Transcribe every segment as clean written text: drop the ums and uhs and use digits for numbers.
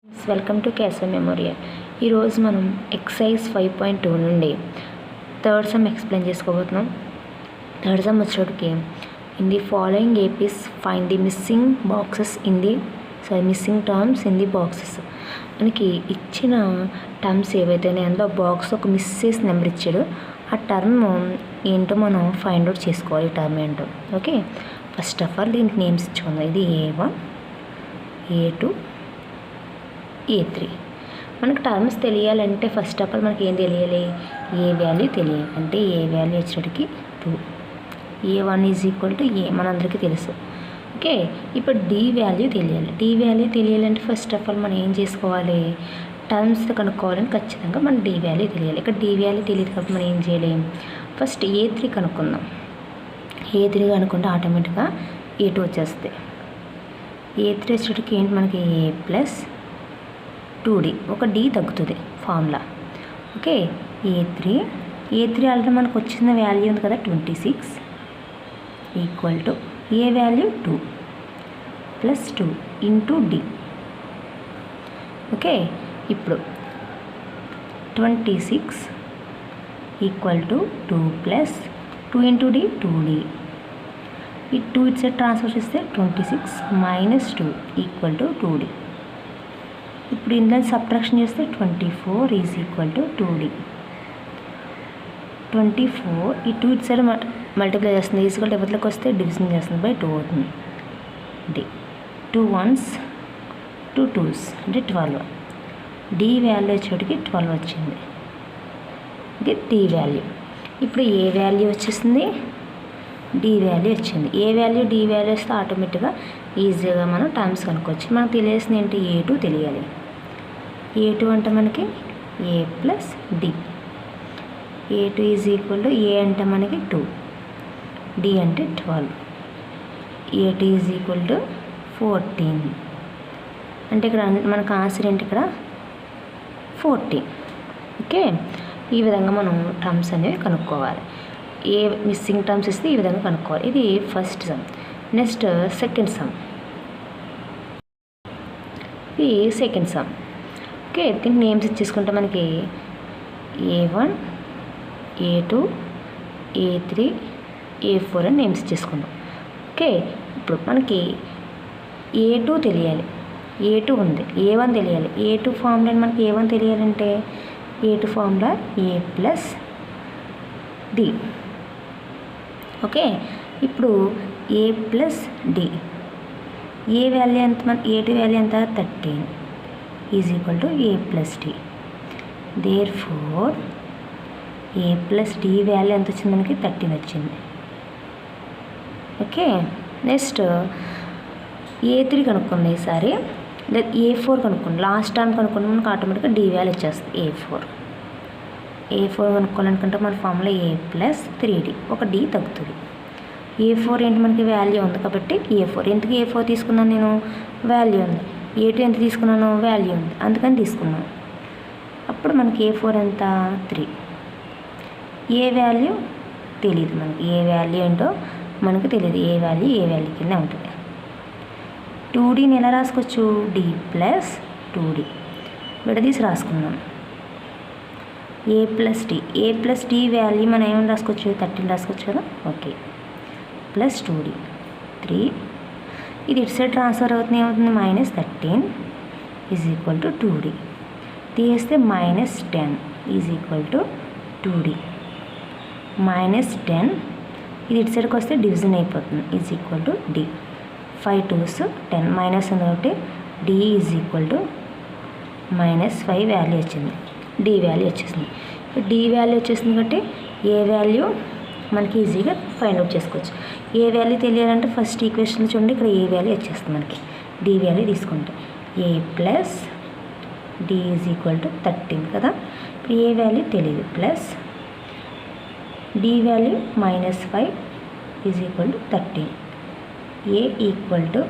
Welcome to castle memorial. ఈరోజు మనం exercise 5.2 నుండి థర్డ్ సమ్ ఎక్స్ప్లెయిన్ చేసుకోబోతున్నాం. థర్డ్ సమ్ వచ్చేటికి in the following APs find the missing terms in the boxes. మనకి ఇచ్చిన టర్మ్స్ ఏవైతే అందులో బాక్స్ ఒక మిస్ చేసి నెంబర్ ఇచ్చాడు. ఆ టర్మ్ ఏంటో మనం ఫైండ్ అవుట్ చేసుకోవాలి. ఈ టర్మ్ ఏంటో. ఓకే, ఫస్ట్ ఆఫ్ ఆల్ దీనికి నేమ్స్ ఇచ్చుకుందాం. ఇది A1, A2, A3. మనకు టర్మ్స్ తెలియాలంటే ఫస్ట్ ఆఫ్ ఆల్ మనకి ఏం తెలియాలి? ఏ వాల్యూ తెలియాలి. అంటే ఏ వాల్యూ వచ్చేటికి 2, A1 is equal to A మనందరికీ తెలుసు. ఓకే, ఇప్పుడు D వాల్యూ తెలియాలి. D వాల్యూ తెలియాలంటే ఫస్ట్ ఆఫ్ ఆల్ మనం ఏం చేసుకోవాలి? టర్మ్స్ కనుక్కోవాలని ఖచ్చితంగా మనం D వాల్యూ తెలియాలి. ఇక్కడ D వాల్యూ తెలియదు కాబట్టి మనం ఏం చేయాలి? ఫస్ట్ A3 కనుక్కుందాం. A3 కనుక్కుంటే ఆటోమేటిక్గా A2 వచ్చేస్తుంది. A3 వచ్చేటికి ఏంటి? మనకి A ప్లస్ 2D, ఒక D తగ్గుతుంది ఫార్ములా. ఓకే, A3 ఆల్రెడీ మనకు వచ్చిన వాల్యూ ఉంది కదా 26 equal to A value 2 plus 2 into D. Okay, ఇప్పుడు 26 equal to 2 plus 2 into D 2D. ఈ 2 ఇటు సైడ్ ట్రాన్స్ఫర్ చేస్తే 26 మైనస్ 2 ఈక్వల్ టు 2D. ఇప్పుడు ఇందులో సబ్ట్రాక్షన్ చేస్తే 24 ఈజ్ ఈక్వల్ టు 2D. 24 ఈ 2 ఇటు సైడ్ మల్టిప్లై చేస్తుంది. ఈజ్వల్ ఎవరిలోకి వస్తే డివిజన్ చేస్తుంది బై 2 అవుతుంది. D 2 1s 2 2s అంటే 12. D వాల్యూ వచ్చేటికి 12 వచ్చింది. ఇది D వాల్యూ. ఇప్పుడు ఏ వాల్యూ వచ్చేసింది? D వాల్యూ వచ్చింది. ఏ వాల్యూ D వాల్యూ వస్తే ఆటోమేటిక్గా ఈజీగా మనం టర్మ్స్ కనుక్కోవచ్చు. మనకు తెలియాల్సింది ఏంటి? A2 తెలియాలి. A2 అంటే మనకి A plus D. A2 is equal to A అంటే మనకి 2, D అంటే 12. A2 is equal to 14. అంటే ఇక్కడ మనకు ఆన్సర్ ఏంటి? ఇక్కడ 14. ఓకే, ఈ విధంగా మనం టర్మ్స్ అనేవి కనుక్కోవాలి. ఏ మిస్సింగ్ టర్మ్స్ ఇస్తే ఈ విధంగా కనుక్కోవాలి. ఇది first some. Next second some. ఇది సెకండ్ సమ్. ఓకే, దీనికి నేమ్స్ ఇచ్చేసుకుంటే మనకి A1, A2, A3, A4 అని నేమ్స్ ఇచ్చేసుకుంటాం. ఓకే, ఇప్పుడు మనకి A2 తెలియాలి. A2 ఉంది. A1 తెలియాలి. A2 ఫార్ములా మనకి A1 తెలియాలంటే A2 formula A plus D. Okay, ఇప్పుడు A plus D. A value ఎంత? మన A2 వాల్యూ ఎంత? 13 is equal to A plus D. Therefore A plus D value ఎంత వచ్చింది? మనకి 13 వచ్చింది. ఓకే, నెక్స్ట్ A3 కనుక్కుంది. ఈసారి A4 కనుక్కోండి. లాస్ట్ టైం కనుక్కుంటే మనకు ఆటోమేటిక్గా D వాల్యూ వచ్చేస్తుంది. A4 కనుక్కోవాలనుకుంటే మన ఫార్ములా A ప్లస్ 3D, ఒక D తగ్గుతుంది. A4 ఏంటి? మనకి వాల్యూ ఉంది కాబట్టి A4. ఎందుకు A4 తీసుకున్నాను నేను? వాల్యూ ఉంది. A2 ఎంత తీసుకున్నాను? వాల్యూ ఉంది, అందుకని తీసుకున్నాను. అప్పుడు మనకి A4 ఎంత? 3. ఏ వాల్యూ తెలియదు మనకి. ఏ వాల్యూ ఏంటో మనకు తెలియదు. ఏ వాల్యూ కింద ఉంటుంది. 2Dని ఎలా రాసుకోవచ్చు? D ప్లస్ 2D విడదీసి రాసుకున్నాం. A ప్లస్ D వాల్యూ మనం ఏమైనా రాసుకోవచ్చు? 13 రాసుకోవచ్చు కదా. Okay, plus 2D 3. ఇది ఇటు సైడ్ ట్రాన్స్ఫర్ అవుతుంది. ఏమవుతుంది? Minus 13 is equal to 2D. తీస్తే minus 10 is equal to 2D. Minus 10 ఇది ఇటు సైడ్కి వస్తే డివిజన్ అయిపోతుంది. Is equal to D. 5 2s 10 minus ఉంది కాబట్టి D is equal to minus 5 value వచ్చింది. D వాల్యూ వచ్చేసింది. D వాల్యూ వచ్చేసింది కాబట్టి ఏ వాల్యూ మనకి ఈజీగా ఫైండ్ అవుట్ చేసుకోవచ్చు. ఏ వాల్యూ తెలియాలంటే ఫస్ట్ ఈక్వేషన్ చూడండి, ఇక్కడ ఏ వాల్యూ వచ్చేస్తుంది మనకి. D వాల్యూ తీసుకుంటే A plus D is equal to 13 కదా. ఇప్పుడు ఏ వాల్యూ తెలియదు. Plus D value minus 5 is equal to 13. A equal to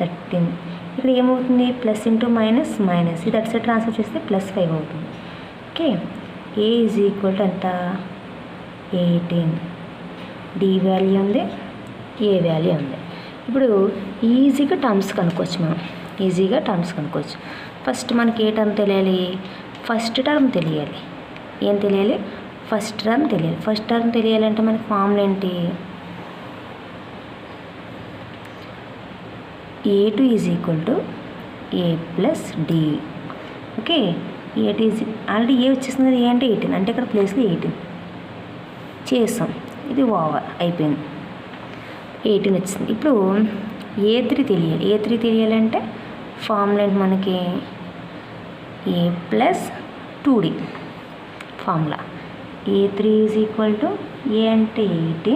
13. ఇక్కడ ఏమవుతుంది? Plus into minus minus. ఇది అటు సైడ్ ట్రాన్స్ఫర్ చేస్తే ప్లస్ 5 అవుతుంది. Okay, A is equal to ఎంత? 18. D వాల్యూ ఉంది, ఏ వాల్యూ ఉంది. ఇప్పుడు ఈజీగా టర్మ్స్ కనుక్కోవచ్చు మనం. ఈజీగా టర్మ్స్ కనుక్కోవచ్చు. ఫస్ట్ మనకి ఏ టర్మ్ తెలియాలి? ఫస్ట్ టర్మ్ తెలియాలి. ఏం తెలియాలి? ఫస్ట్ టర్మ్ తెలియాలి. ఫస్ట్ టర్మ్ తెలియాలంటే మనకి ఫార్ములా ఏంటి? A2 is equal to A plus D. Okay, A2 is already A వచ్చేసింది కదా, ఏ అంటే 18, అంటే ఇక్కడ ప్లేస్లో 18 చేస్తాం. ఇది ఓవర్ అయిపోయింది, 18 వచ్చింది. ఇప్పుడు A3 తెలియాలి. A3 తెలియాలంటే ఫార్ములా ఏంటి మనకి? A plus 2D formula. A3 is equal to A అంటే 18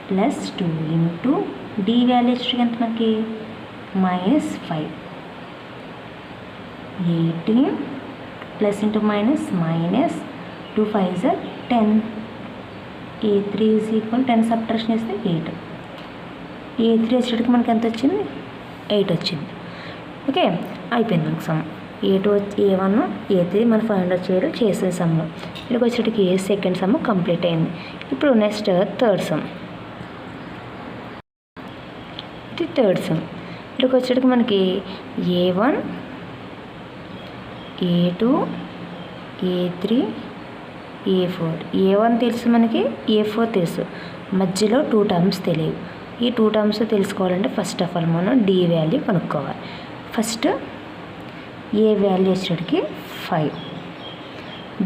ప్లస్ 2 ఇంటూ D వాల్యూ ఎంత మనకి? -5. 18 plus into minus 2 5 10. A3 is equal 10 subtraction చేస్తే 8. A3 వచ్చేటికి మనకి ఎంత వచ్చింది? 8 వచ్చింది. ఓకే, అయిపోయింది మనకు సమ్. A2 A1 A3 మన ఫైండ్ అవుట్ చేసే సమ్లో ఇక్కడికి వచ్చేటికి సెకండ్ సమ్ కంప్లీట్ అయింది. ఇప్పుడు నెక్స్ట్ థర్డ్ సమ్. ఇది థర్డ్ సమ్. ఇక్కడికి వచ్చేటికి మనకి A1 A2 A3 A4. A1 తెలుసు మనకి, A4 తెలుసు, మధ్యలో 2 టర్మ్స్ తెలియవు. ఈ 2 టర్మ్స్ తెలుసుకోవాలంటే ఫస్ట్ ఆఫ్ ఆల్ మనం D వాల్యూ కనుక్కోవాలి. ఫస్ట్ ఏ వాల్యూ వచ్చేటికి 5.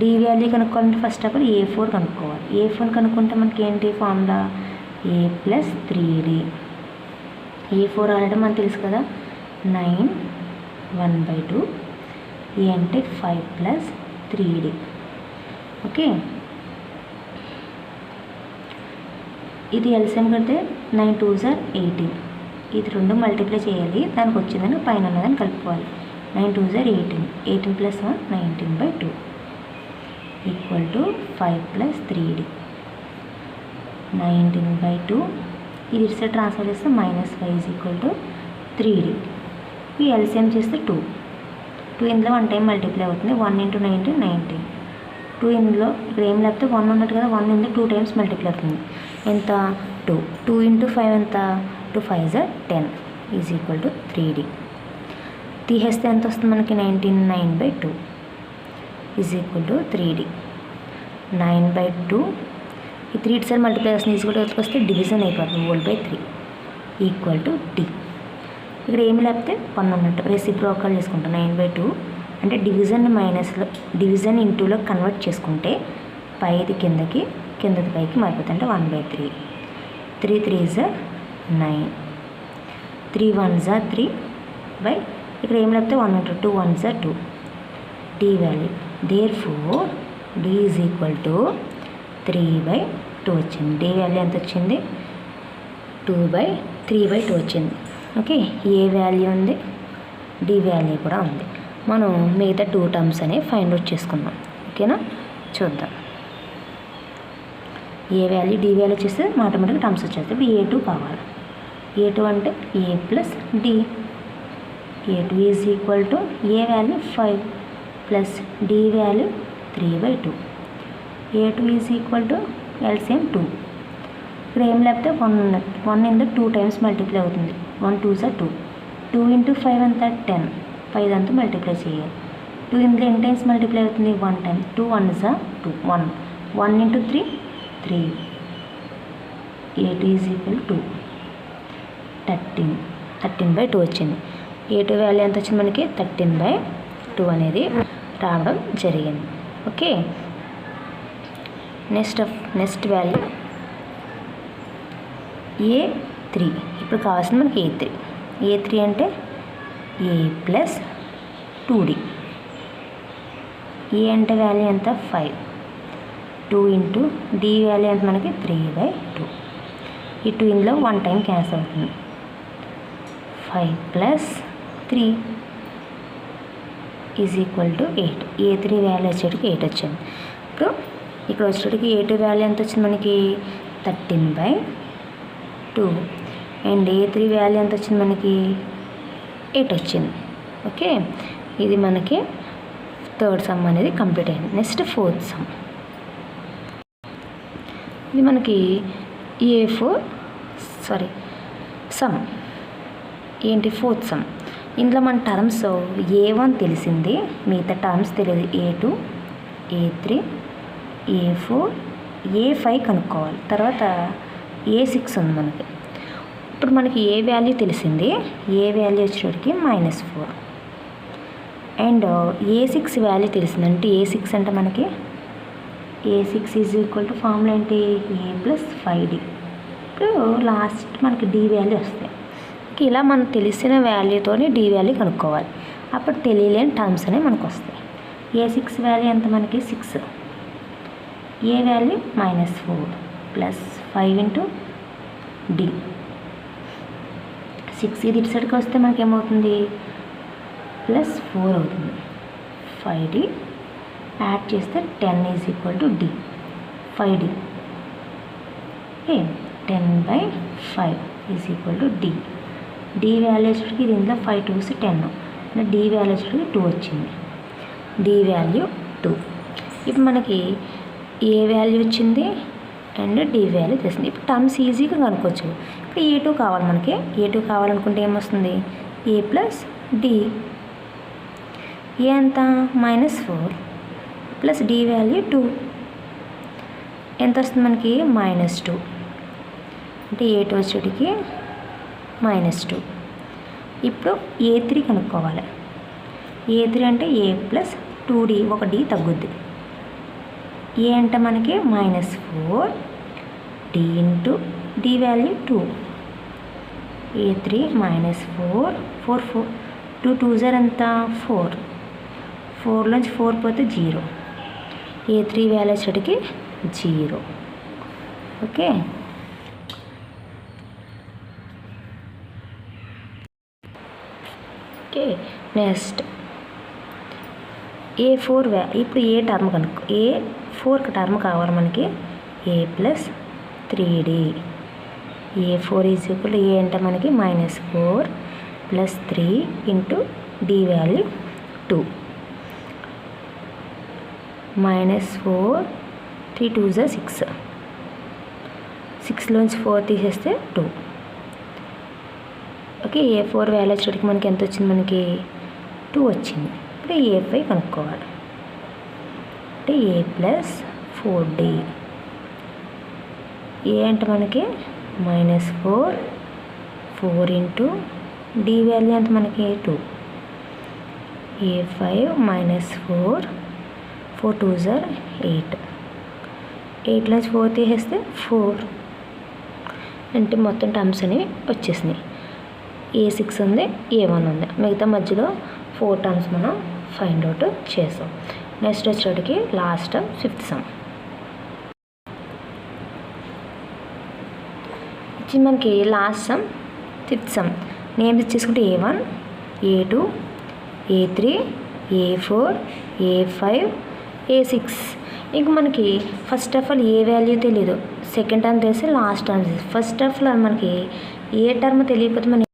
D వాల్యూ కనుక్కోవాలంటే ఫస్ట్ ఆఫ్ ఆల్ A4 కనుక్కోవాలి. A4 కనుక్కుంటే మనకి ఏంటి formula? A plus 3D. A4 already మనకు తెలుసు కదా, 9 1/2. ఏ అంటే 5 ప్లస్ 3D. ఓకే, ఇది ఎల్సిఎం కడితే 9 2s are 18. ఇది 2 మల్టిప్లై చేయాలి, దానికి వచ్చిందని పైన ఉన్నదని కలుపుకోవాలి. 9 2s are 18. 18 plus 1 19/2 equal to 5 plus 3D. 19/2 ఇది ఇటు సైడ్ ట్రాన్స్ఫర్ చేస్తే -5 ఈజ్ ఈక్వల్ టు 3D. ఈ ఎల్సిఎం చేస్తే 2 ఇందులో 1 టైం మల్టిప్లై అవుతుంది. 1 × 19 19. 2 ఇందులో ఇక్కడ ఏం లేకపోతే 1 ఉన్నట్టు కదా, 1 ఇందులో 2 టైమ్స్ మల్టిప్లై అవుతుంది. ఎంత? 2. 2 × 5 ఎంత? 2 5s are 10 is equal to 3D. తీసేస్తే ఎంత వస్తుంది మనకి? 9/2 ఈజ్ ఈక్వల్ టు 3D. 9/2 ఈ 3 ఇటు సైడ్ మల్టిప్లై వస్తుంది, ఈజ్ కూడా వస్తే డివిజన్ అయిపోతుంది. whole/3 equal to D. ఇక్కడ ఏమి లేకపోతే 1 ఉన్నట్టు రెసిప్రోకల్ చేసుకుంటాం. 9/2 అంటే డివిజన్ ఇంటూలో కన్వర్ట్ చేసుకుంటే పైది కిందకి, కిందది పైకి మారిపోతుంది. అంటే 1/3. 3 3s are 9. 3 1s are 3 by ఇక్కడ ఏం లేకపోతే 1 ఉంటుంది. 2 1s are 2. D value therefore D is equal to 3/2 వచ్చింది. D వాల్యూ ఎంత వచ్చింది? 2/3/2 వచ్చింది. ఓకే, ఏ వాల్యూ ఉంది, D వాల్యూ కూడా ఉంది. మనం మిగతా 2 టర్మ్స్ అనేవి ఫైండ్ అవుట్ చేసుకుందాం. ఓకేనా, చూద్దాం. ఏ వాల్యూ D వాల్యూ వచ్చేస్తే ఆటోమేటిక్గా టర్మ్స్ వచ్చేస్తాయి. ఇప్పుడు A2 కావాలి. A2 అంటే A plus D. A2 is equal to A value 5 plus D value 3/2. A2 is equal to LCM 2. ఇక్కడ ఏం లేకపోతే 1 ఉన్నట్టు, 1 ఇందులో 2 టైమ్స్ మల్టిప్లై అవుతుంది. 1 2s are 2. 2 × 5 ఎంత? 10. 5 అంతా మల్టిప్లై చేయాలి. 2 ఇందులో ఎన్ని టైమ్స్ మల్టిప్లై అవుతుంది? 1 time. 2 1s are 2. 1 × 3 3. A2 is equal to 13/2 వచ్చింది. A2 వాల్యూ ఎంత వచ్చింది మనకి? 13/2 అనేది రావడం జరిగింది. Okay, next value A3. ఇప్పుడు కావాల్సింది మనకి A3. A3 అంటే A ప్లస్ 2D. ఏ అంటే వాల్యూ ఎంత? 5. 2 ఇంటూ D వాల్యూ ఎంత మనకి? 3/2. ఈ 2 ఇందులో 1 టైం క్యాన్సిల్ అవుతుంది. 5 plus 3 is equal to 8. A3 value వచ్చేటికి 8 వచ్చింది. ఇప్పుడు ఇక్కడ వచ్చేటికి A2 వాల్యూ ఎంత వచ్చింది మనకి? 13/2. అండ్ A3 వాల్యూ ఎంత వచ్చింది మనకి? 8 వచ్చింది. ఓకే, ఇది మనకి థర్డ్ సమ్ అనేది కంప్లీట్ అయింది. Next fourth sum. ఇది మనకి సమ్ ఏంటి? Fourth sum. ఇందులో మన టర్మ్స్ A1 తెలిసింది, మిగతా టర్మ్స్ తెలియదు. A2, A3, A4, A5 కనుక్కోవాలి. తర్వాత A6 ఉంది మనకి. ఇప్పుడు మనకి ఏ వాల్యూ తెలిసింది, ఏ వాల్యూ వచ్చేటికి -4 అండ్ A6 వాల్యూ తెలిసింది. అంటే A6 అంటే మనకి A6 is equal to formula ఏంటి, A + 5D. ఇప్పుడు లాస్ట్ మనకి D వాల్యూ వస్తాయి. ఇలా మనకు తెలిసిన వాల్యూతోని D వాల్యూ కనుక్కోవాలి. అప్పుడు తెలియలేని టర్మ్స్ అనేవి మనకు వస్తాయి. A6 వాల్యూ ఎంత మనకి 6, ఏ వాల్యూ -4 + 5 × D. 6 ఇది ఇటు సైడ్కి వస్తే మనకి ఏమవుతుంది, +4 అవుతుంది. 5D యాడ్ చేస్తే 10 is equal to D. 5D okay, 10/5 is equal to D. D value వచ్చేటికి దీంట్లో 5 2s 10, D వాల్యూ వచ్చేటికి 2 వచ్చింది. D value 2. ఇప్పుడు మనకి ఏ వాల్యూ వచ్చింది అండ్ D వాల్యూ తెలిసింది. ఇప్పుడు టర్మ్స్ ఈజీగా కనుక్కోవచ్చు. ఇప్పుడు A2 కావాలి మనకి. A2 కావాలనుకుంటే ఏమొస్తుంది, A + D. ఏ ఎంత -4 + D వాల్యూ 2 ఎంత వస్తుంది మనకి -2. అంటే A2 వచ్చేటికి -2. ఇప్పుడు A3 కనుక్కోవాలి. A3 అంటే A + 2D, ఒక D తగ్గుద్ది. ఏ అంటే మనకి -4 D × D value 2. A3 -4 4 2 2s ఎంత 4, 4లోంచి 4 పోతే 0. A3 వాల్యూ వచ్చేటికి 0. ఓకే, ఓకే నెక్స్ట్ A4 ఇప్పుడు ఏ టర్మ్ కనుక్కో, A4 టర్మ్ కావాలి మనకి. A + 3D. A4 is equal ఏ అంటే మనకి -4 + 3 × D వాల్యూ 2. -4 3 2s 6, 6లోంచి 4 తీసేస్తే 2. ఓకే, A4 వాల్యూ వచ్చేటికి మనకి ఎంత వచ్చింది, మనకి 2 వచ్చింది. ఇప్పుడు A5 కనుక్కోవాలి. అంటే A + 4D. ఏ అంటే మనకి -4 4 × D వాల్యూ ఎంత మనకి 2. A5 -4 4 2s 8, 8లోంచి 4 తీసేస్తే 4. అంటే మొత్తం టర్మ్స్ అనేవి వచ్చేసినాయి. A6 ఉంది, A1 ఉంది, మిగతా మధ్యలో 4 టర్మ్స్ మనం ఫైండ్ అవుట్ చేసాం. నెక్స్ట్ వచ్చేటికి లాస్ట్ 5th సమ్ ఇచ్చింది మనకి. Last sum 5th sum names ఇచ్చేసుకుంటే A1 A2 A3 A4 A5 A6. ఇంక మనకి first of all A value తెలియదు, సెకండ్ టర్మ్ తెలిసి లాస్ట్ టర్మ్ తెలిసి. ఫస్ట్ ఆఫ్ ఆల్ మనకి ఏ టర్మ్ తెలియకపోతే మనం